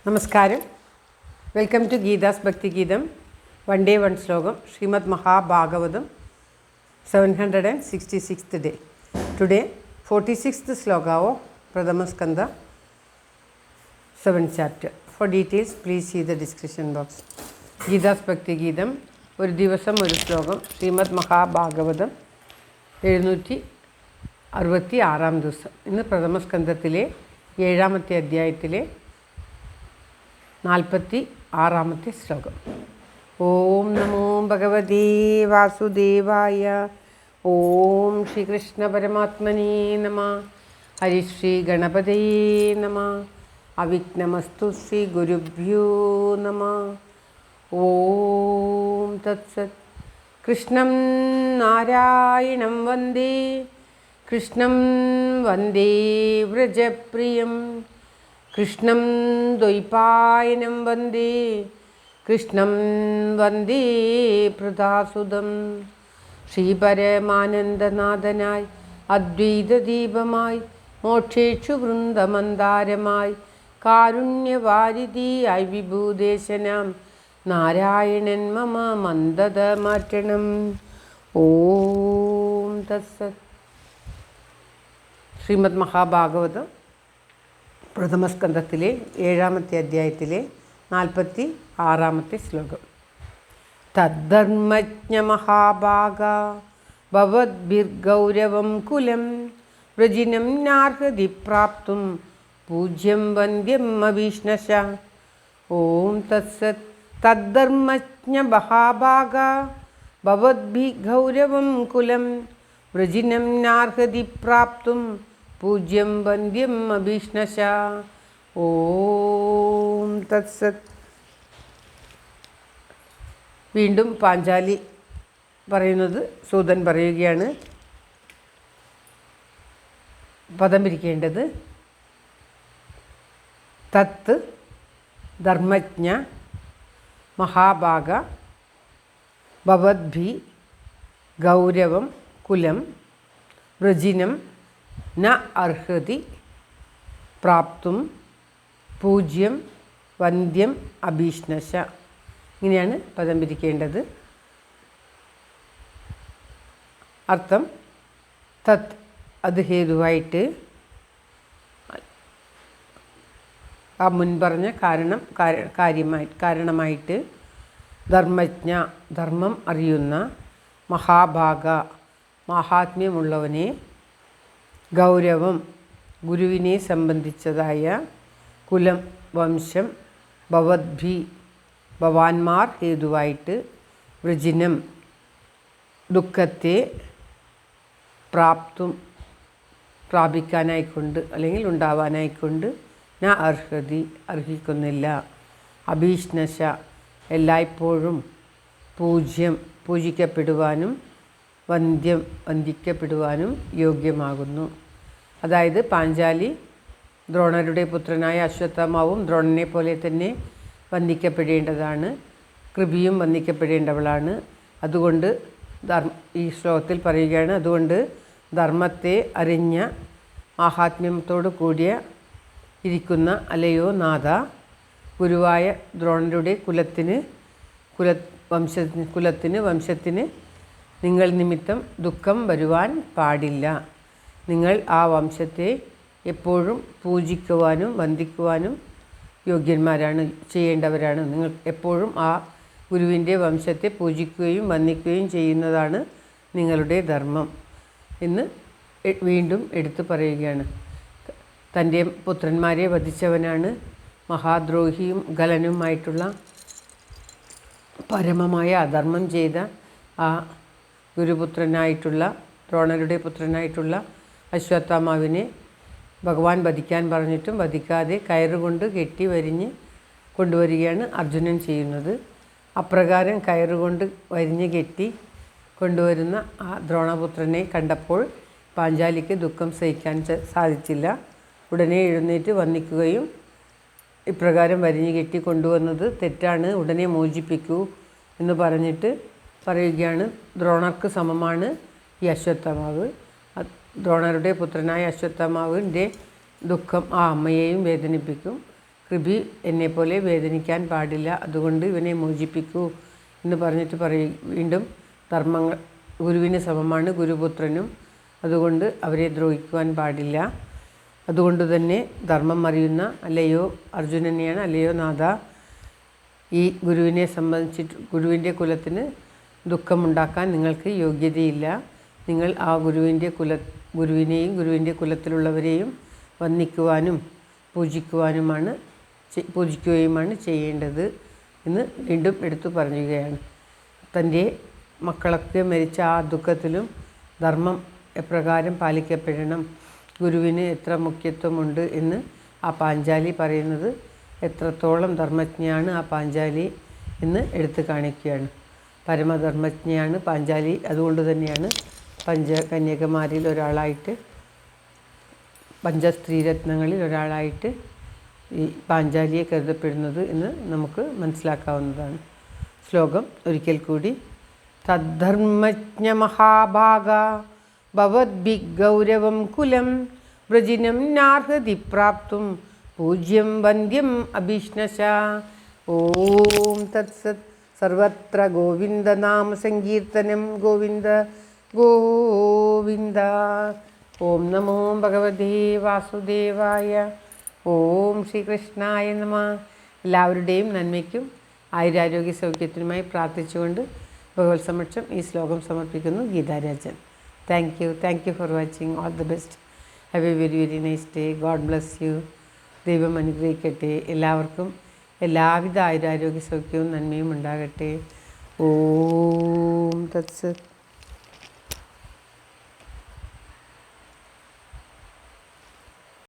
നമസ്കാരം. Welcome to Geetha's ഭക്തി ഗീതം. വൺ ഡേ വൺ ശ്ലോകം. Shrimad Mahabhagavatam 766th day. Today 46th sloka of Pradhama Skanda 7th chapter. For details please see the description box. Geetha's ഭക്തി ഗീതം ഒരു ദിവസം ഒരു ശ്ലോകം. ശ്രീമദ് മഹാഭാഗവതം 766 ദിവസം. ഇന്ന് പ്രഥമസ്കന്ധത്തിലെ 7ാമത്തെ അധ്യായത്തിലെ 46ാമത്തെ ശ്ലോകം. ഓം നമോ ഭഗവതേ വാസുദേവായ. ഓം ശ്രീകൃഷ്ണ പരമാത്മനേ നമഃ. ഹരിശ്രീ ഗണപതയേ നമഃ. അവിഘ്നമസ്തു ശ്രീ ഗുരുഭ്യോ നമഃ. ഓം തത്സത്. കൃഷ്ണം നാരായണം വന്ദേ, കൃഷ്ണം വന്ദേ വ്രജപ്രിയം, കൃഷ്ണം ദ്വൈപായനം വന്ദേ, കൃഷ്ണം വന്ദേ പ്രദാസുതം. ശ്രീപരമാനന്ദനാഥനായി അദ്വൈതദീപമായി മോക്ഷേക്ഷു വൃന്ദമന്ദാരമായി കാരുണ്യവാരിധിയായി വിഭൂദേശനാം നാരായണൻ മമ മന്ദത മാറ്റണം. ഓം തത്സത്. ശ്രീമദ് മഹാഭാഗവതം പ്രഥമസ്കന്ധത്തിലെ 7ാമത്തെ അധ്യായത്തിലെ 46ാമത്തെ ശ്ലോകം. തദ്ധർമ്മജ്ഞ മഹാഭാഗ ഭവദ്ഭിർഗൗരവം കുലം വൃജിനം നാർഹതി പ്രാപ്തും പൂജ്യം വന്ദ്യം അഭീഷ്ണശ. ഓം തത്സത്. തദ്ധർമ്മജ്ഞ മഹാഭാഗ ഭവദ്ഭിർഗൗരവം കുലം വൃജിനം നാർഹതി പ്രാപ്തും പൂജ്യം വന്ദ്യം അഭീഷ്ണശ. ഓം തത്സത്. വീണ്ടും പാഞ്ചാലി പറയുന്നത് സൂതൻ പറയുകയാണ്. പദം പിരിക്കേണ്ടത് തത്ത് ധർമ്മജ്ഞ മഹാഭാഗ ഭവദ്ഭി ഗൗരവം കുലം വൃജിനം ന അർഹതി പ്രാപ്തും പൂജ്യം വന്ദ്യം അഭീഷ്ണശ. ഇങ്ങനെയാണ് പദം പിരിക്കേണ്ടത്. അർത്ഥം തത് അത് ഹേതുവായിട്ട്, ആ മുൻപറഞ്ഞ കാരണമായിട്ട് ധർമ്മജ്ഞ ധർമ്മം അറിയുന്ന മഹാഭാഗ മഹാത്മ്യമുള്ളവനെ ഗൗരവം ഗുരുവിനെ സംബന്ധിച്ചതായ കുലം വംശം ഭവദ്ഭി ഭവാന്മാർ ഹേതുവായിട്ട് വൃജിനം ദുഃഖത്തെ പ്രാപിക്കാനായിക്കൊണ്ട് അല്ലെങ്കിൽ ഉണ്ടാവാനായിക്കൊണ്ട് ന അർഹതി അർഹിക്കുന്നില്ല, അഭീഷ്ണശ എല്ലായ്പ്പോഴും പൂജ്യം പൂജിക്കപ്പെടുവാനും വന്ദ്യം വന്ദിക്കപ്പെടുവാനും യോഗ്യമാകുന്നു. അതായത് പാഞ്ചാലി ദ്രോണരുടെ പുത്രനായ അശ്വത്ഥാമാവും ദ്രോണനെ പോലെ തന്നെ വന്ദിക്കപ്പെടേണ്ടതാണ്. കൃപിയും വന്ദിക്കപ്പെടേണ്ടവളാണ്. അതുകൊണ്ട് ഈ ശ്ലോകത്തിൽ പറയുകയാണ്, അതുകൊണ്ട് ധർമ്മത്തെ അറിഞ്ഞ മാഹാത്മ്യത്തോടു കൂടിയ ഇരിക്കുന്ന അലയോ നാഥ, ഗുരുവായ ദ്രോണരുടെ വംശത്തിന് നിങ്ങൾ നിമിത്തം ദുഃഖം വരുവാൻ പാടില്ല. നിങ്ങൾ ആ വംശത്തെ എപ്പോഴും പൂജിക്കുവാനും വന്ദിക്കുവാനും യോഗ്യന്മാരാണ്, ചെയ്യേണ്ടവരാണ്. നിങ്ങൾ എപ്പോഴും ആ ഗുരുവിൻ്റെ വംശത്തെ പൂജിക്കുകയും വന്ദിക്കുകയും ചെയ്യുന്നതാണ് നിങ്ങളുടെ ധർമ്മം എന്ന് വീണ്ടും എടുത്തു പറയുകയാണ്. തൻ്റെ പുത്രന്മാരെ വധിച്ചവനാണ് മഹാദ്രോഹിയും ഗലനുമായിട്ടുള്ള പരമമായ അധർമ്മം ചെയ്ത ആ ഗുരുപുത്രനായിട്ടുള്ള ദ്രോണരുടെ പുത്രനായിട്ടുള്ള അശ്വത്ഥാമാവിനെ ഭഗവാൻ വധിക്കാൻ പറഞ്ഞിട്ടും വധിക്കാതെ കയറുകൊണ്ട് കെട്ടി വരിഞ്ഞ് കൊണ്ടുവരികയാണ് അർജുനൻ ചെയ്യുന്നത്. അപ്രകാരം കയറുകൊണ്ട് വരിഞ്ഞ് കെട്ടി കൊണ്ടുവരുന്ന ആ ദ്രോണപുത്രനെ കണ്ടപ്പോൾ പാഞ്ചാലിക്ക് ദുഃഖം സഹിക്കാൻ സാധിച്ചില്ല. ഉടനെ എഴുന്നേറ്റ് വന്ദിക്കുകയും ഇപ്രകാരം വരിഞ്ഞ് കെട്ടി കൊണ്ടുവന്നത് തെറ്റാണ്, ഉടനെ മോചിപ്പിക്കൂ എന്ന് പറഞ്ഞിട്ട് പറയുകയാണ്. ദ്രോണർക്ക് സമമാണ് ഈ അശ്വത്ഥാമാവ്. ദ്രോണരുടെ പുത്രനായ അശ്വത്ഥാമാവിൻ്റെ ദുഃഖം ആ അമ്മയെയും വേദനിപ്പിക്കും. കൃപി എന്നെപ്പോലെ വേദനിക്കാൻ പാടില്ല, അതുകൊണ്ട് ഇവനെ മോചിപ്പിക്കൂ എന്ന് പറഞ്ഞിട്ട് വീണ്ടും ധർമ്മങ്ങൾ ഗുരുവിന് സമമാണ് ഗുരുപുത്രനും, അതുകൊണ്ട് അവരെ ദ്രോഹിക്കുവാൻ പാടില്ല. അതുകൊണ്ട് തന്നെ ധർമ്മം അറിയുന്ന അല്ലയോ അർജുനനെയാണ്, അല്ലയോ നാഥ, ഈ ഗുരുവിനെ സംബന്ധിച്ചിട്ട് ഗുരുവിൻ്റെ കുലത്തിന് ദുഃഖമുണ്ടാക്കാൻ നിങ്ങൾക്ക് യോഗ്യതയില്ല. നിങ്ങൾ ആ ഗുരുവിനെയും ഗുരുവിൻ്റെ കുലത്തിലുള്ളവരെയും വന്ദിക്കുവാനും പൂജിക്കുകയുമാണ് ചെയ്യേണ്ടത് എന്ന് വീണ്ടും എടുത്തു പറയുകയാണ്. തൻ്റെ മക്കളൊക്കെ മരിച്ച ആ ദുഃഖത്തിലും ധർമ്മം എപ്രകാരം പാലിക്കപ്പെടണം, ഗുരുവിന് എത്ര മുഖ്യത്വമുണ്ട് എന്ന് ആ പാഞ്ചാലി പറയുന്നത്, എത്രത്തോളം ധർമ്മജ്ഞയാണ് ആ പാഞ്ചാലി എന്ന് എടുത്തു കാണിക്കുകയാണ്. പരമധർമ്മജ്ഞയാണ് പാഞ്ചാലി. അതുകൊണ്ട് തന്നെയാണ് പഞ്ചകന്യകമാരിൽ ഒരാളായിട്ട്, പഞ്ചസ്ത്രീരത്നങ്ങളിൽ ഒരാളായിട്ട് ഈ പാഞ്ചാലിയെ കരുതപ്പെടുന്നത് എന്ന് നമുക്ക് മനസ്സിലാക്കാവുന്നതാണ്. ശ്ലോകം ഒരിക്കൽ കൂടി. തദ്ധർമ്മജ്ഞ മഹാഭാഗ ഭവദ്ഭിഗൗരവം കുലം വ്രജിനം നാർഹതി പ്രാപ്തും പൂജ്യം വന്ദ്യം അഭിഷ്ണശ. ഓം തത്സത്. സർവത്ര ഗോവിന്ദനാമ സങ്കീർത്തനം. ഗോവിന്ദ ഗോവിന്ദ. ഓം നമോ ഭഗവതേ വാസുദേവായ. ഓം ശ്രീകൃഷ്ണായ നമ. എല്ലാവരുടെയും നന്മയ്ക്കും ആയുരാരോഗ്യ സൗഖ്യത്തിനുമായി പ്രാർത്ഥിച്ചുകൊണ്ട് ഭഗവത് സമക്ഷം ഈ ശ്ലോകം സമർപ്പിക്കുന്നു. Geetha Rajan. Thank you for watching. All the best. Have A very very nice day. God bless you. ദൈവം അനുഗ്രഹിക്കട്ടെ. എല്ലാവർക്കും എല്ലാവിധ ആയുരാരോഗ്യ സൗഖ്യവും നന്മയും ഉണ്ടാകട്ടെ. ഓം തത്സത്.